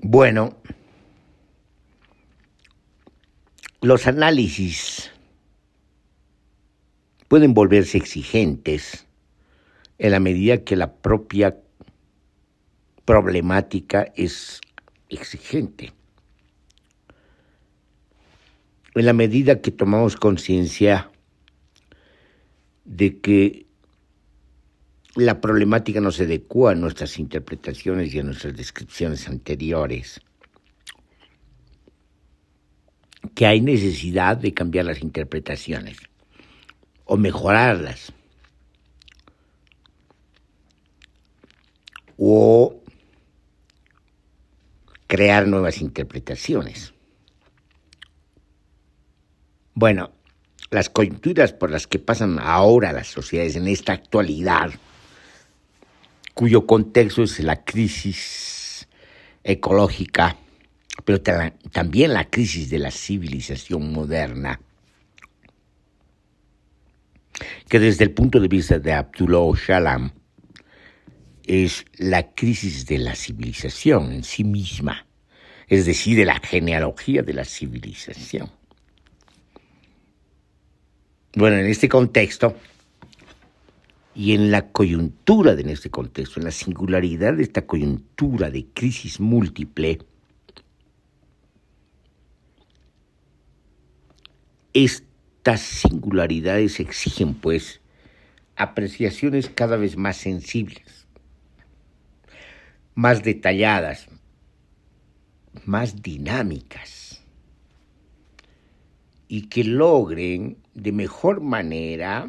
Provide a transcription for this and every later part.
Bueno, los análisis pueden volverse exigentes en la medida que la propia problemática es exigente. En la medida que tomamos conciencia de que la problemática no se adecua a nuestras interpretaciones y a nuestras descripciones anteriores, que hay necesidad de cambiar las interpretaciones o mejorarlas o crear nuevas interpretaciones. Bueno, las coyunturas por las que pasan ahora las sociedades en esta actualidad, cuyo contexto es la crisis ecológica, pero también la crisis de la civilización moderna, que desde el punto de vista de Abdullah Öcalan es la crisis de la civilización en sí misma, es decir, de la genealogía de la civilización. Bueno, en este contexto y en la coyuntura de este contexto, en la singularidad de esta coyuntura de crisis múltiple, estas singularidades exigen, pues, apreciaciones cada vez más sensibles, más detalladas, más dinámicas, y que logren de mejor manera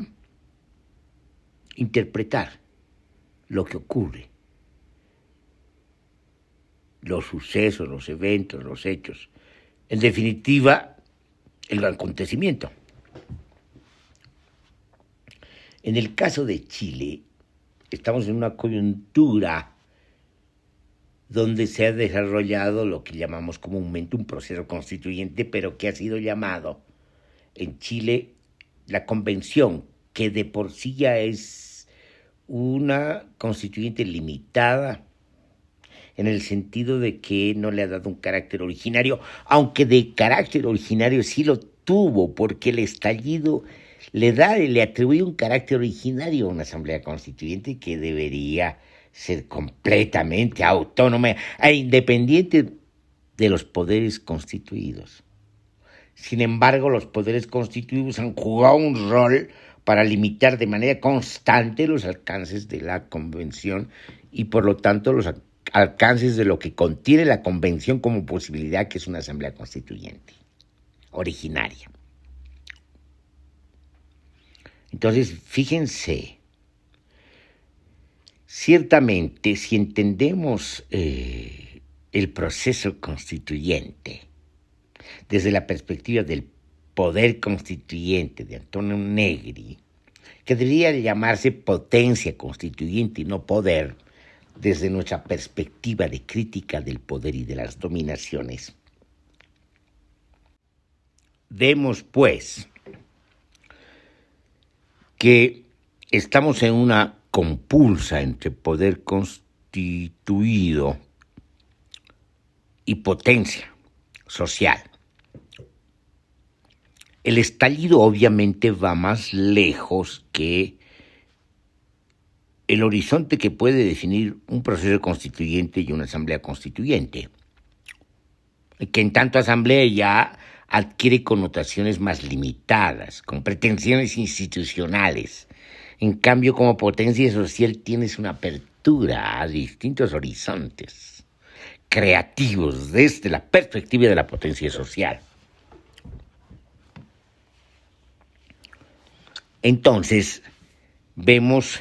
interpretar lo que ocurre, los sucesos, los eventos, los hechos, en definitiva, el acontecimiento. En el caso de Chile, estamos en una coyuntura donde se ha desarrollado lo que llamamos comúnmente un proceso constituyente, pero que ha sido llamado en Chile la convención, que de por sí ya es una constituyente limitada, en el sentido de que no le ha dado un carácter originario, aunque de carácter originario sí lo tuvo, porque el estallido le atribuye un carácter originario a una asamblea constituyente que debería ser completamente autónoma e independiente de los poderes constituidos. Sin embargo, los poderes constituidos han jugado un rol para limitar de manera constante los alcances de la convención y, por lo tanto, los alcances de lo que contiene la convención como posibilidad, que es una asamblea constituyente originaria. Entonces, fíjense, ciertamente, si entendemos el proceso constituyente desde la perspectiva del poder constituyente de Antonio Negri, que debería llamarse potencia constituyente y no poder, desde nuestra perspectiva de crítica del poder y de las dominaciones. Vemos, pues, que estamos en una compulsa entre poder constituido y potencia social. El estallido obviamente va más lejos que el horizonte que puede definir un proceso constituyente y una asamblea constituyente, que en tanto asamblea ya adquiere connotaciones más limitadas, con pretensiones institucionales. En cambio, como potencia social tienes una apertura a distintos horizontes creativos desde la perspectiva de la potencia social. Entonces, vemos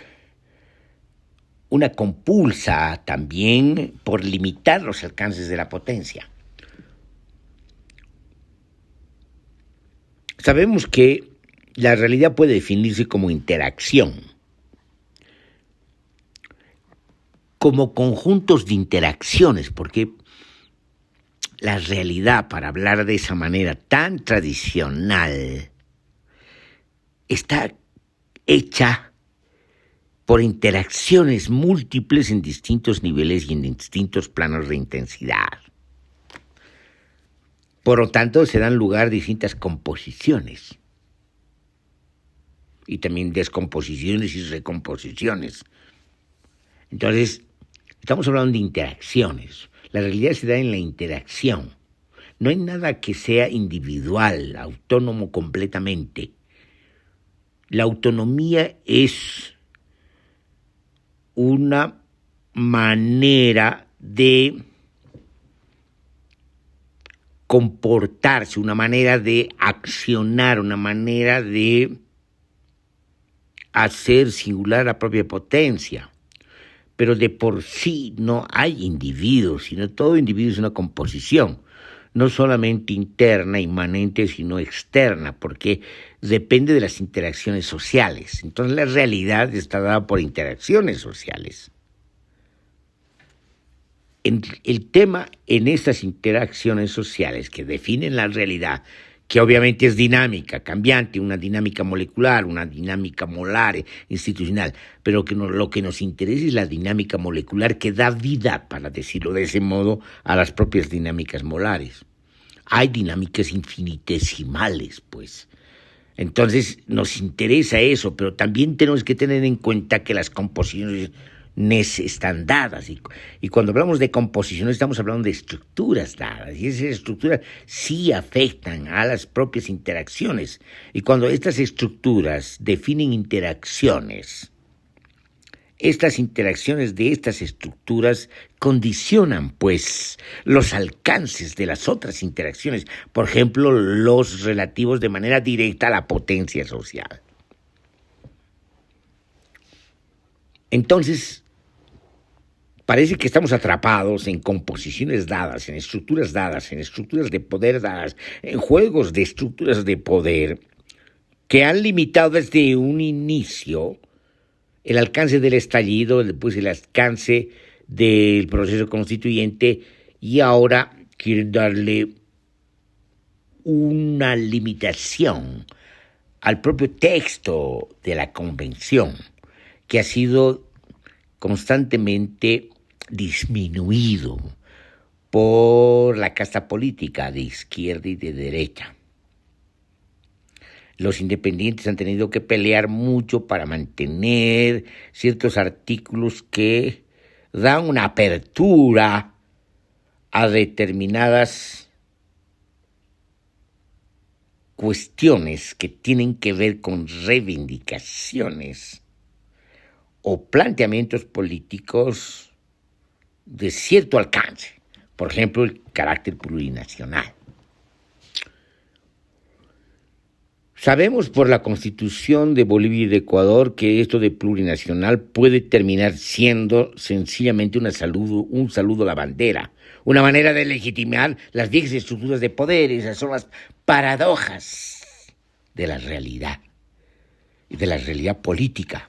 una compulsa también por limitar los alcances de la potencia. Sabemos que la realidad puede definirse como interacción, como conjuntos de interacciones, porque la realidad, para hablar de esa manera tan tradicional, está hecha por interacciones múltiples en distintos niveles y en distintos planos de intensidad. Por lo tanto, se dan lugar distintas composiciones y también descomposiciones y recomposiciones. Entonces, estamos hablando de interacciones. La realidad se da en la interacción. No hay nada que sea individual, autónomo completamente. La autonomía es una manera de comportarse, una manera de accionar, una manera de hacer singular la propia potencia. Pero de por sí no hay individuos, sino todo individuo es una composición, no solamente interna, inmanente, sino externa, porque depende de las interacciones sociales. Entonces la realidad está dada por interacciones sociales. El tema en estas interacciones sociales que definen la realidad, que obviamente es dinámica, cambiante, una dinámica molecular, una dinámica molar, institucional, pero que lo que nos interesa es la dinámica molecular que da vida, para decirlo de ese modo, a las propias dinámicas molares. Hay dinámicas infinitesimales, pues. Entonces nos interesa eso, pero también tenemos que tener en cuenta que las composiciones están dadas, y cuando hablamos de composiciones estamos hablando de estructuras dadas, y esas estructuras sí afectan a las propias interacciones, y cuando estas estructuras definen interacciones, estas interacciones de estas estructuras condicionan pues los alcances de las otras interacciones, por ejemplo los relativos de manera directa a la potencia social. Entonces, parece que estamos atrapados en composiciones dadas, en estructuras de poder dadas, en juegos de estructuras de poder que han limitado desde un inicio el alcance del estallido, después el alcance del proceso constituyente, y ahora quieren darle una limitación al propio texto de la convención, que ha sido constantemente disminuido por la casta política de izquierda y de derecha. Los independientes han tenido que pelear mucho para mantener ciertos artículos que dan una apertura a determinadas cuestiones que tienen que ver con reivindicaciones o planteamientos políticos de cierto alcance, por ejemplo, el carácter plurinacional. Sabemos por la Constitución de Bolivia y de Ecuador que esto de plurinacional puede terminar siendo sencillamente un saludo a la bandera, una manera de legitimar las viejas estructuras de poder. Esas son las paradojas de la realidad y de la realidad política.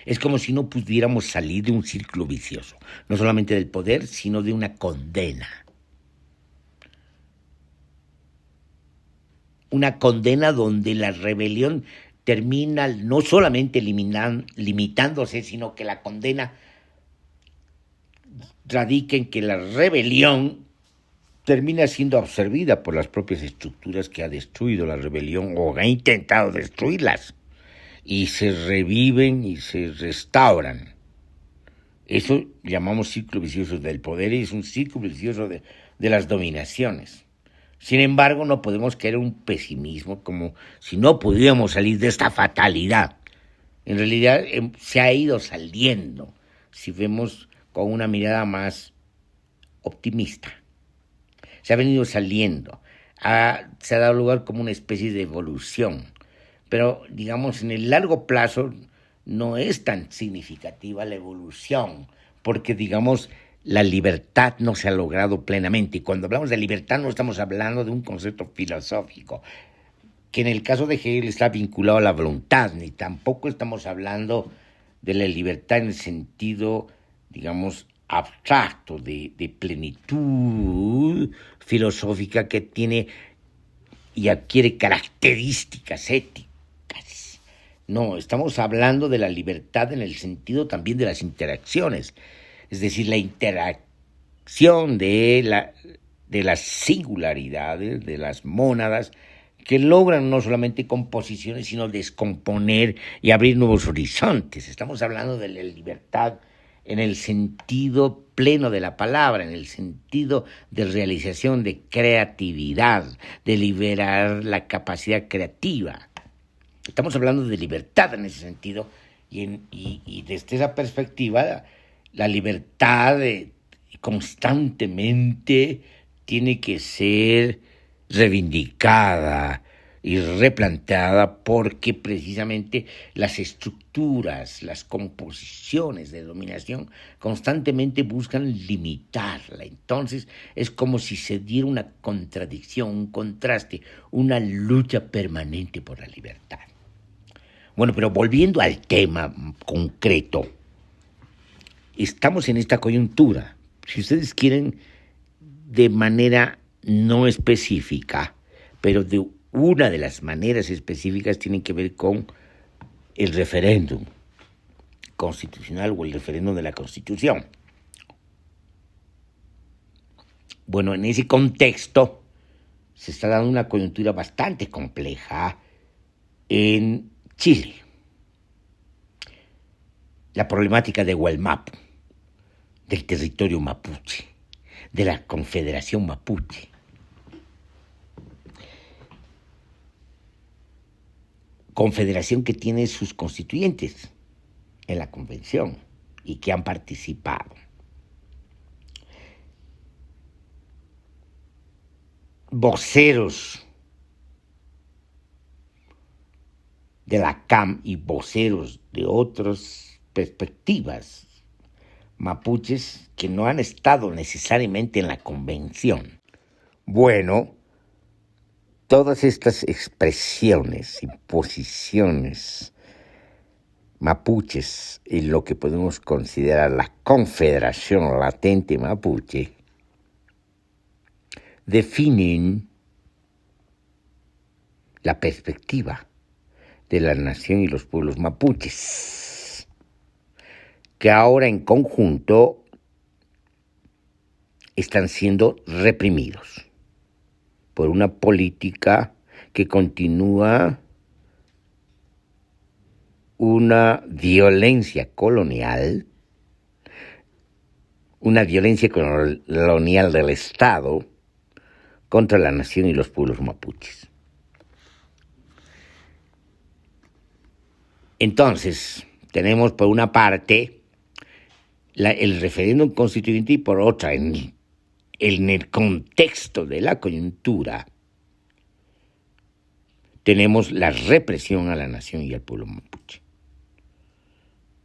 Es como si no pudiéramos salir de un círculo vicioso, no solamente del poder, sino de una condena. Una condena donde la rebelión termina no solamente limitándose, sino que la condena radica en que la rebelión termina siendo absorbida por las propias estructuras que ha destruido la rebelión o ha intentado destruirlas, y se reviven y se restauran. Eso llamamos círculo vicioso del poder, y es un círculo vicioso de las dominaciones. Sin embargo, no podemos caer en un pesimismo como si no pudiéramos salir de esta fatalidad. En realidad se ha ido saliendo, si vemos con una mirada más optimista. Se ha venido saliendo, se ha dado lugar como una especie de evolución. Pero, digamos, en el largo plazo no es tan significativa la evolución, porque, digamos, la libertad no se ha logrado plenamente. Y cuando hablamos de libertad no estamos hablando de un concepto filosófico, que en el caso de Hegel está vinculado a la voluntad, ni tampoco estamos hablando de la libertad en el sentido, digamos, abstracto, de plenitud filosófica que tiene y adquiere características éticas. No, estamos hablando de la libertad en el sentido también de las interacciones, es decir, la interacción de de las singularidades, de las mónadas, que logran no solamente composiciones, sino descomponer y abrir nuevos horizontes. Estamos hablando de la libertad en el sentido pleno de la palabra, en el sentido de realización, de creatividad, de liberar la capacidad creativa. Estamos hablando de libertad en ese sentido, y desde esa perspectiva, la libertad constantemente tiene que ser reivindicada y replanteada, porque precisamente las estructuras, las composiciones de dominación constantemente buscan limitarla. Entonces es como si se diera una contradicción, un contraste, una lucha permanente por la libertad. Bueno, pero volviendo al tema concreto, estamos en esta coyuntura. Si ustedes quieren, de manera no específica, pero de una de las maneras específicas, tienen que ver con el referéndum constitucional o el referéndum de la Constitución. Bueno, en ese contexto se está dando una coyuntura bastante compleja en Chile. La problemática de Gualmapu, del territorio mapuche, de la Confederación Mapuche. Confederación que tiene sus constituyentes en la convención y que han participado. Voceros de la CAM y voceros de otras perspectivas mapuches que no han estado necesariamente en la convención. Bueno, todas estas expresiones y posiciones mapuches en lo que podemos considerar la Confederación Latente Mapuche definen la perspectiva de la nación y los pueblos mapuches, que ahora en conjunto están siendo reprimidos por una política que continúa una violencia colonial, del Estado contra la nación y los pueblos mapuches. Entonces, tenemos por una parte el referéndum constituyente y por otra, en el contexto de la coyuntura, tenemos la represión a la nación y al pueblo mapuche.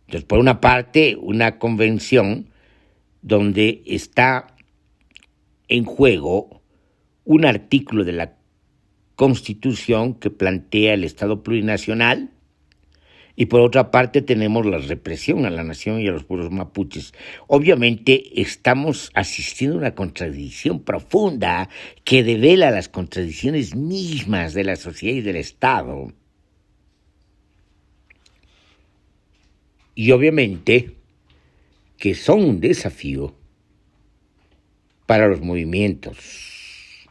Entonces, por una parte, una convención donde está en juego un artículo de la Constitución que plantea el Estado plurinacional, y por otra parte tenemos la represión a la nación y a los pueblos mapuches. Obviamente estamos asistiendo a una contradicción profunda que devela las contradicciones mismas de la sociedad y del Estado. Y obviamente que son un desafío para los movimientos,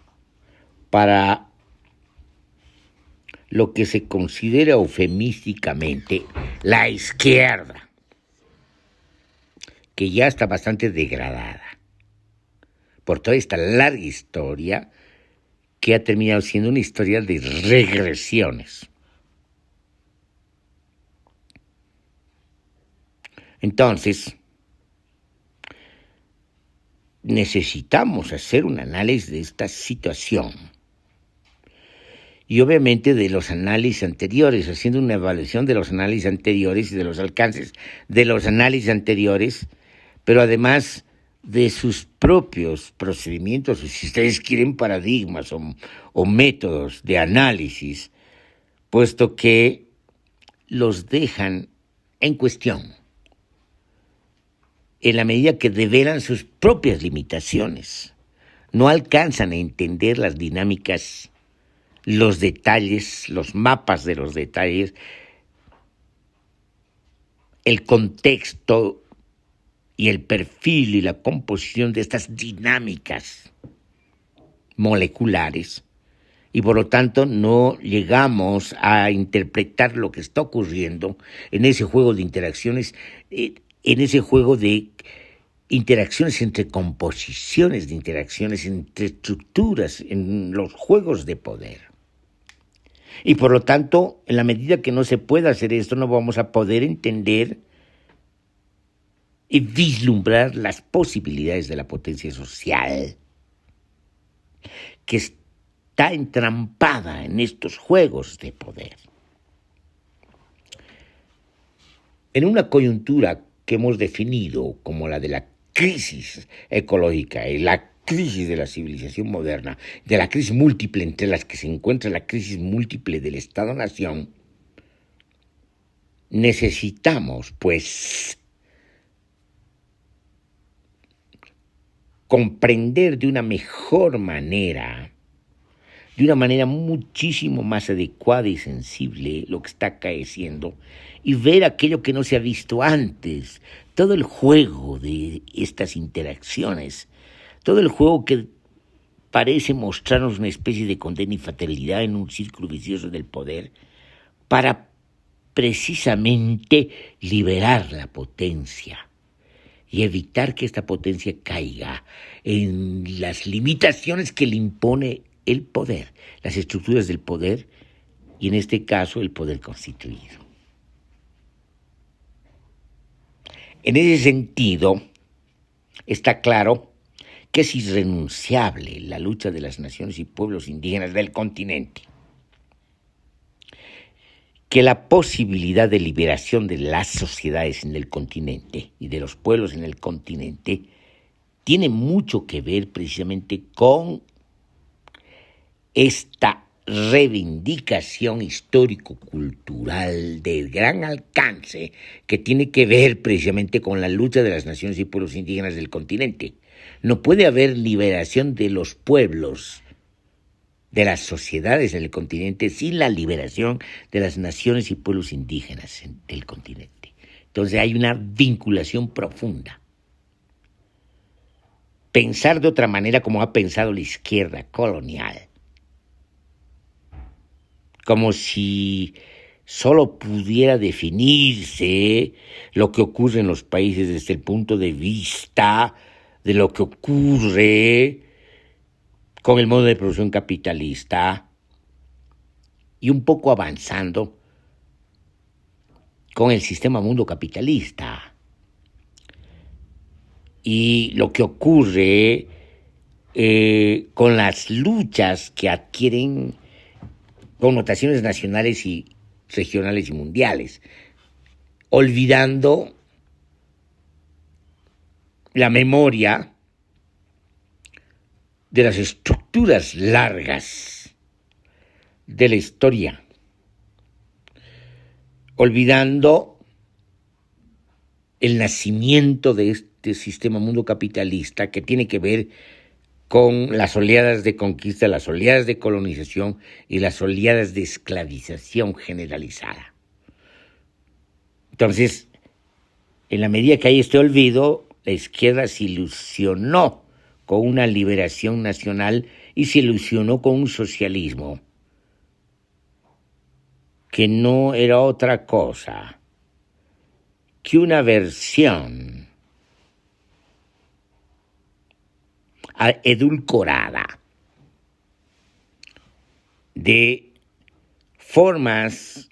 para lo que se considera eufemísticamente la izquierda, que ya está bastante degradada por toda esta larga historia que ha terminado siendo una historia de regresiones. Entonces, necesitamos hacer un análisis de esta situación. Y obviamente de los análisis anteriores, haciendo una evaluación de los análisis anteriores y de los alcances de los análisis anteriores, pero además de sus propios procedimientos, o si ustedes quieren, paradigmas o métodos de análisis, puesto que los dejan en cuestión, en la medida que develan sus propias limitaciones. No alcanzan a entender las dinámicas, los detalles, los mapas de los detalles, el contexto y el perfil y la composición de estas dinámicas moleculares, y por lo tanto no llegamos a interpretar lo que está ocurriendo en ese juego de interacciones, en ese juego de interacciones entre composiciones de interacciones, entre estructuras, en los juegos de poder. Y por lo tanto, en la medida que no se pueda hacer esto, no vamos a poder entender y vislumbrar las posibilidades de la potencia social que está entrampada en estos juegos de poder. En una coyuntura que hemos definido como la de la crisis ecológica y la crisis de la civilización moderna, de la crisis múltiple entre las que se encuentra la crisis múltiple del Estado-Nación, necesitamos, pues, comprender de una mejor manera, de una manera muchísimo más adecuada y sensible lo que está acaeciendo y ver aquello que no se ha visto antes, todo el juego de estas interacciones, todo el juego que parece mostrarnos una especie de condena y fatalidad en un círculo vicioso del poder para precisamente liberar la potencia y evitar que esta potencia caiga en las limitaciones que le impone el poder, las estructuras del poder y en este caso el poder constituido. En ese sentido, está claro que es irrenunciable la lucha de las naciones y pueblos indígenas del continente, que la posibilidad de liberación de las sociedades en el continente y de los pueblos en el continente tiene mucho que ver precisamente con esta reivindicación histórico-cultural de gran alcance que tiene que ver precisamente con la lucha de las naciones y pueblos indígenas del continente. No puede haber liberación de los pueblos, de las sociedades en el continente, sin la liberación de las naciones y pueblos indígenas del continente. Entonces hay una vinculación profunda. Pensar de otra manera como ha pensado la izquierda colonial, como si solo pudiera definirse lo que ocurre en los países desde el punto de vista de lo que ocurre con el modo de producción capitalista y un poco avanzando con el sistema mundo capitalista. Y lo que ocurre con las luchas que adquieren connotaciones nacionales y regionales y mundiales, olvidando la memoria de las estructuras largas de la historia, olvidando el nacimiento de este sistema mundo capitalista que tiene que ver con las oleadas de conquista, las oleadas de colonización y las oleadas de esclavización generalizada. Entonces, en la medida que hay este olvido, la izquierda se ilusionó con una liberación nacional y se ilusionó con un socialismo que no era otra cosa que una versión edulcorada de formas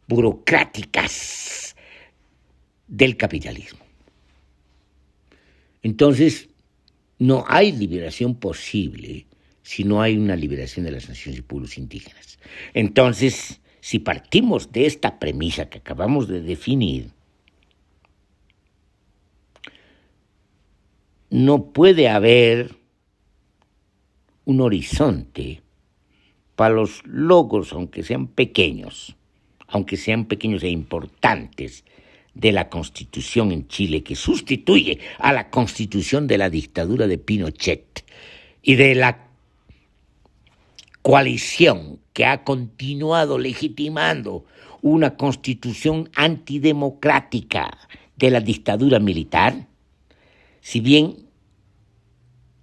burocráticas del capitalismo. Entonces, no hay liberación posible si no hay una liberación de las naciones y pueblos indígenas. Entonces, si partimos de esta premisa que acabamos de definir, no puede haber un horizonte para los logros, aunque sean pequeños e importantes, de la Constitución en Chile, que sustituye a la Constitución de la dictadura de Pinochet y de la coalición que ha continuado legitimando una Constitución antidemocrática de la dictadura militar. Si bien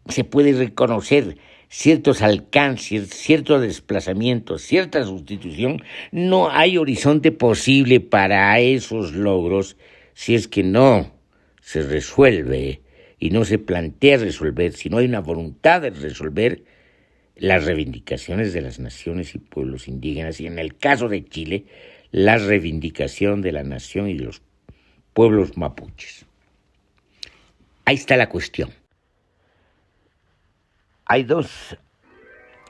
se puede reconocer ciertos alcances, ciertos desplazamientos, cierta sustitución, no hay horizonte posible para esos logros si es que no se resuelve y no se plantea resolver, si no hay una voluntad de resolver las reivindicaciones de las naciones y pueblos indígenas, y en el caso de Chile, la reivindicación de la nación y de los pueblos mapuches. Ahí está la cuestión. Hay dos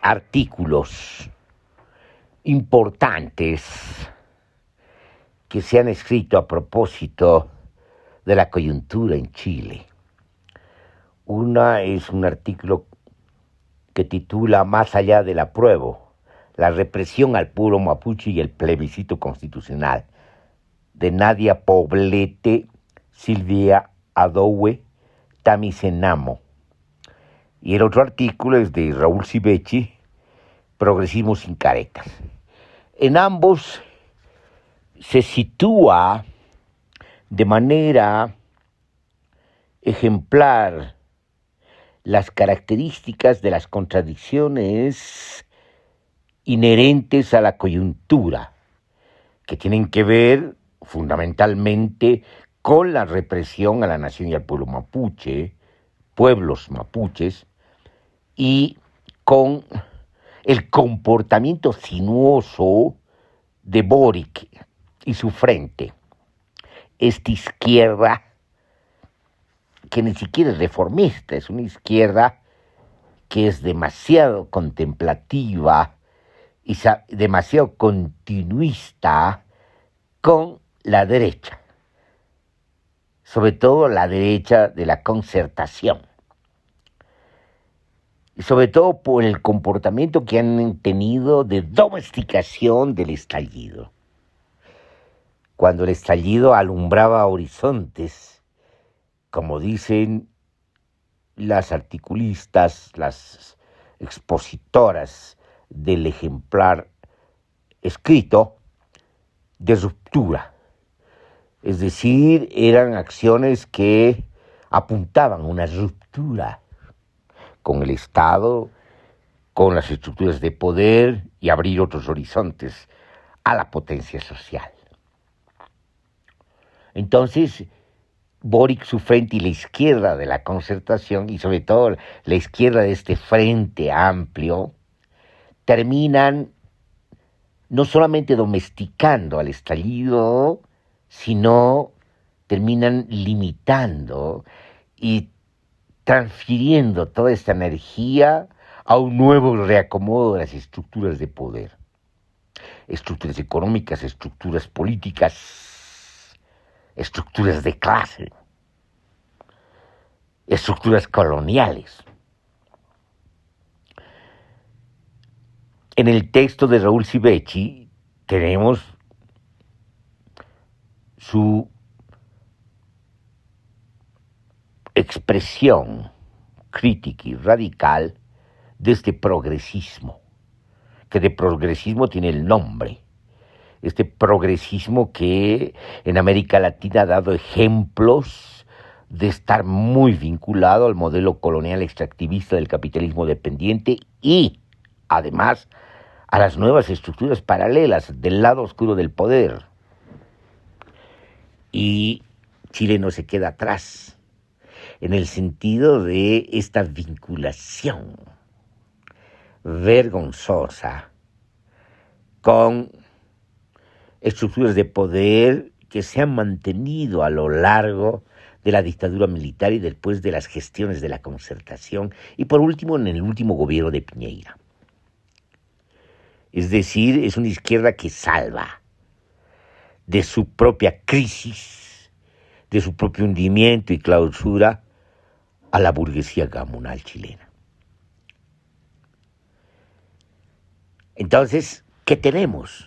artículos importantes que se han escrito a propósito de la coyuntura en Chile. Una es un artículo que titula Más allá del apruebo, la represión al pueblo mapuche y el plebiscito constitucional, de Nadia Poblete, Silvia Adoue, Tamisenamo. Y el otro artículo es de Raúl Civechi, Progresismo sin caretas. En ambos se sitúa de manera ejemplar las características de las contradicciones inherentes a la coyuntura, que tienen que ver fundamentalmente con la represión a la nación y al pueblo mapuche, pueblos mapuches, y con el comportamiento sinuoso de Boric y su frente, esta izquierda que ni siquiera es reformista, es una izquierda que es demasiado contemplativa y demasiado continuista con la derecha, sobre todo la derecha de la concertación, y sobre todo por el comportamiento que han tenido de domesticación del estallido. Cuando el estallido alumbraba horizontes, como dicen las articulistas, las expositoras del ejemplar escrito, de ruptura. Es decir, eran acciones que apuntaban a una ruptura con el Estado, con las estructuras de poder y abrir otros horizontes a la potencia social. Entonces, Boric, su frente y la izquierda de la concertación, y sobre todo la izquierda de este frente amplio, terminan no solamente domesticando al estallido, sino terminan limitando y transfiriendo toda esta energía a un nuevo reacomodo de las estructuras de poder. Estructuras económicas, estructuras políticas, estructuras de clase, estructuras coloniales. En el texto de Raúl Civechi tenemos su expresión crítica y radical de este progresismo, que de progresismo tiene el nombre. Este progresismo que en América Latina ha dado ejemplos de estar muy vinculado al modelo colonial extractivista del capitalismo dependiente y, además, a las nuevas estructuras paralelas del lado oscuro del poder. Y Chile no se queda atrás en el sentido de esta vinculación vergonzosa con estructuras de poder que se han mantenido a lo largo de la dictadura militar y después de las gestiones de la concertación y por último en el último gobierno de Piñera. Es decir, es una izquierda que salva de su propia crisis, de su propio hundimiento y clausura a la burguesía gamonal chilena. Entonces, ¿qué tenemos?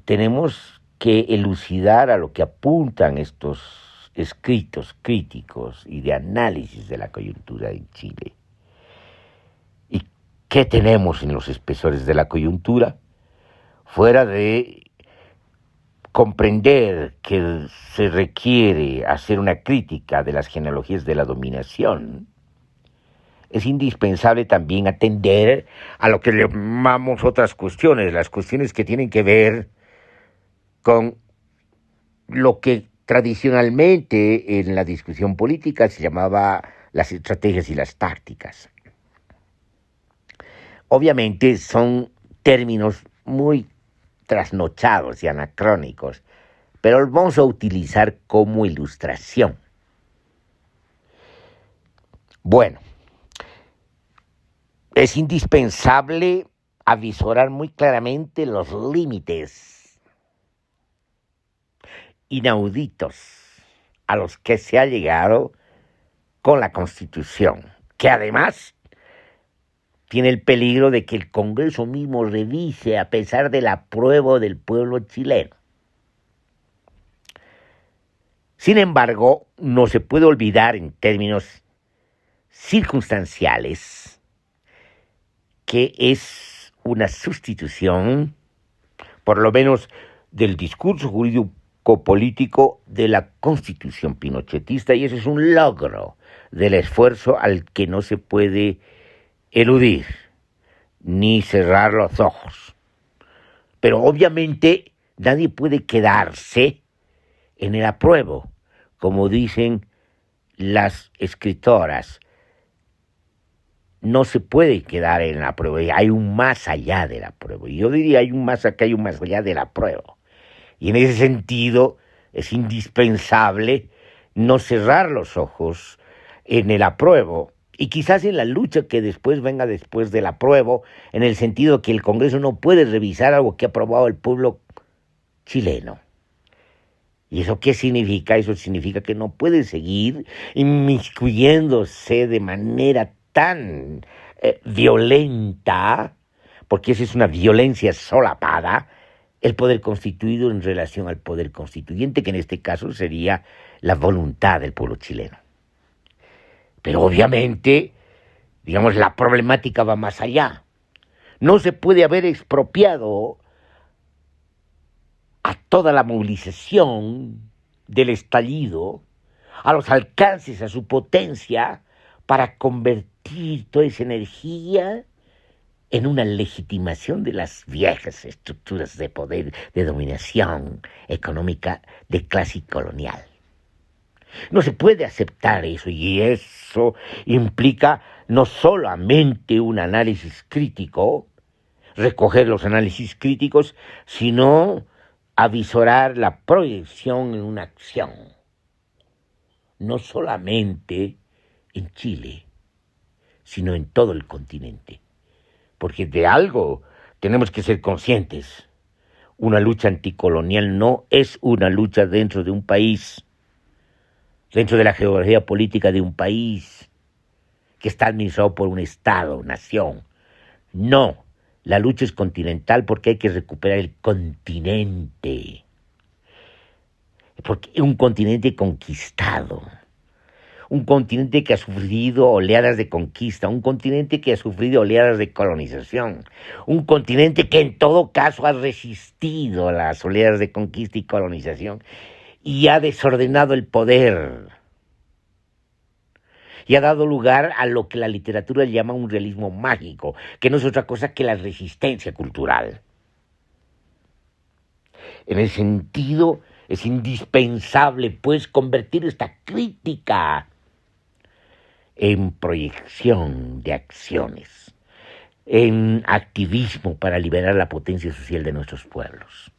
Tenemos que elucidar a lo que apuntan estos escritos críticos y de análisis de la coyuntura en Chile. ¿Y qué tenemos en los espesores de la coyuntura? Fuera de comprender que se requiere hacer una crítica de las genealogías de la dominación, es indispensable también atender a lo que llamamos otras cuestiones, las cuestiones que tienen que ver con lo que tradicionalmente en la discusión política se llamaba las estrategias y las tácticas. Obviamente son términos muy trasnochados y anacrónicos, pero los vamos a utilizar como ilustración. Bueno, es indispensable avisorar muy claramente los límites inauditos a los que se ha llegado con la Constitución, que además tiene el peligro de que el Congreso mismo revise a pesar del apruebo del pueblo chileno. Sin embargo, no se puede olvidar en términos circunstanciales que es una sustitución, por lo menos del discurso jurídico-político de la Constitución pinochetista, y eso es un logro del esfuerzo al que no se puede eludir ni cerrar los ojos. Pero obviamente nadie puede quedarse en el apruebo, como dicen las escritoras. No se puede quedar en la prueba, hay un más allá de la prueba. Y yo diría, hay un más acá, hay un más allá de la prueba. Y en ese sentido es indispensable no cerrar los ojos en el apruebo y quizás en la lucha que después venga después del apruebo, en el sentido que el Congreso no puede revisar algo que ha aprobado el pueblo chileno. ¿Y eso qué significa? Eso significa que no puede seguir inmiscuyéndose de manera tan violenta, porque esa es una violencia solapada, el poder constituido en relación al poder constituyente, que en este caso sería la voluntad del pueblo chileno. Pero obviamente, digamos, la problemática va más allá. No se puede haber expropiado a toda la movilización del estallido, a los alcances, a su potencia, para convertir toda esa energía en una legitimación de las viejas estructuras de poder, de dominación económica de clase colonial. No se puede aceptar eso, y eso implica no solamente un análisis crítico, recoger los análisis críticos, sino avisorar la proyección en una acción, no solamente en Chile, sino en todo el continente. Porque de algo tenemos que ser conscientes. Una lucha anticolonial no es una lucha dentro de un país, dentro de la geografía política de un país que está administrado por un Estado, nación. No, la lucha es continental porque hay que recuperar el continente. Porque es un continente conquistado. Un continente que ha sufrido oleadas de conquista, un continente que ha sufrido oleadas de colonización, un continente que en todo caso ha resistido a las oleadas de conquista y colonización y ha desordenado el poder y ha dado lugar a lo que la literatura llama un realismo mágico, que no es otra cosa que la resistencia cultural. En ese sentido, es indispensable, pues, convertir esta crítica en proyección de acciones, en activismo para liberar la potencia social de nuestros pueblos.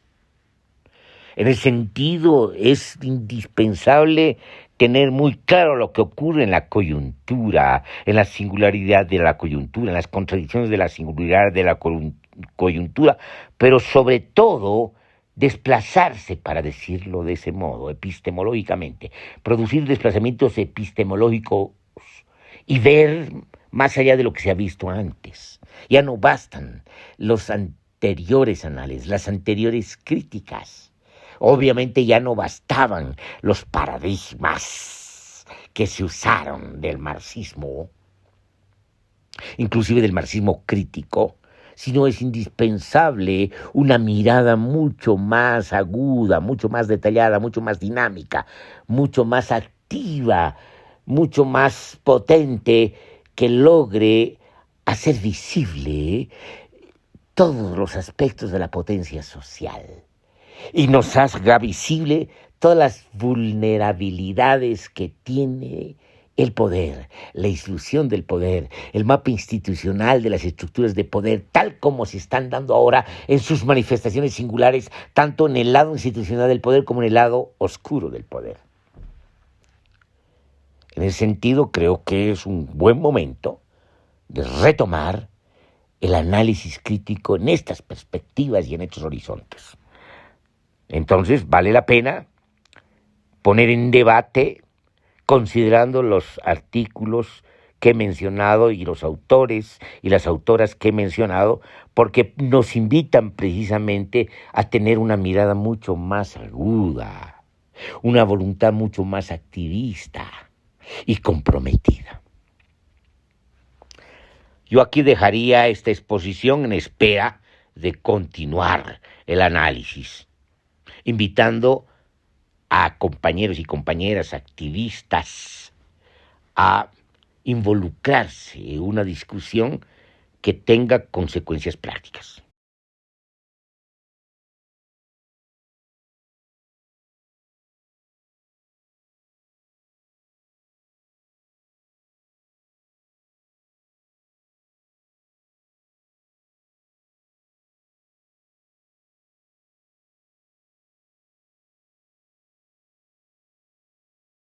En ese sentido, es indispensable tener muy claro lo que ocurre en la coyuntura, en la singularidad de la coyuntura, en las contradicciones de la singularidad de la coyuntura, pero sobre todo desplazarse, para decirlo de ese modo, epistemológicamente, producir desplazamientos epistemológicos y ver más allá de lo que se ha visto antes. Ya no bastan los anteriores análisis, las anteriores críticas. Obviamente ya no bastaban los paradigmas que se usaron del marxismo, inclusive del marxismo crítico, sino es indispensable una mirada mucho más aguda, mucho más detallada, mucho más dinámica, mucho más activa, mucho más potente que logre hacer visible todos los aspectos de la potencia social y nos haga visible todas las vulnerabilidades que tiene el poder, la ilusión del poder, el mapa institucional de las estructuras de poder, tal como se están dando ahora en sus manifestaciones singulares, tanto en el lado institucional del poder como en el lado oscuro del poder. En ese sentido, creo que es un buen momento de retomar el análisis crítico en estas perspectivas y en estos horizontes. Entonces, vale la pena poner en debate, considerando los artículos que he mencionado y los autores y las autoras que he mencionado, porque nos invitan precisamente a tener una mirada mucho más aguda, una voluntad mucho más activista y comprometida. Yo aquí dejaría esta exposición en espera de continuar el análisis, invitando a compañeros y compañeras activistas a involucrarse en una discusión que tenga consecuencias prácticas.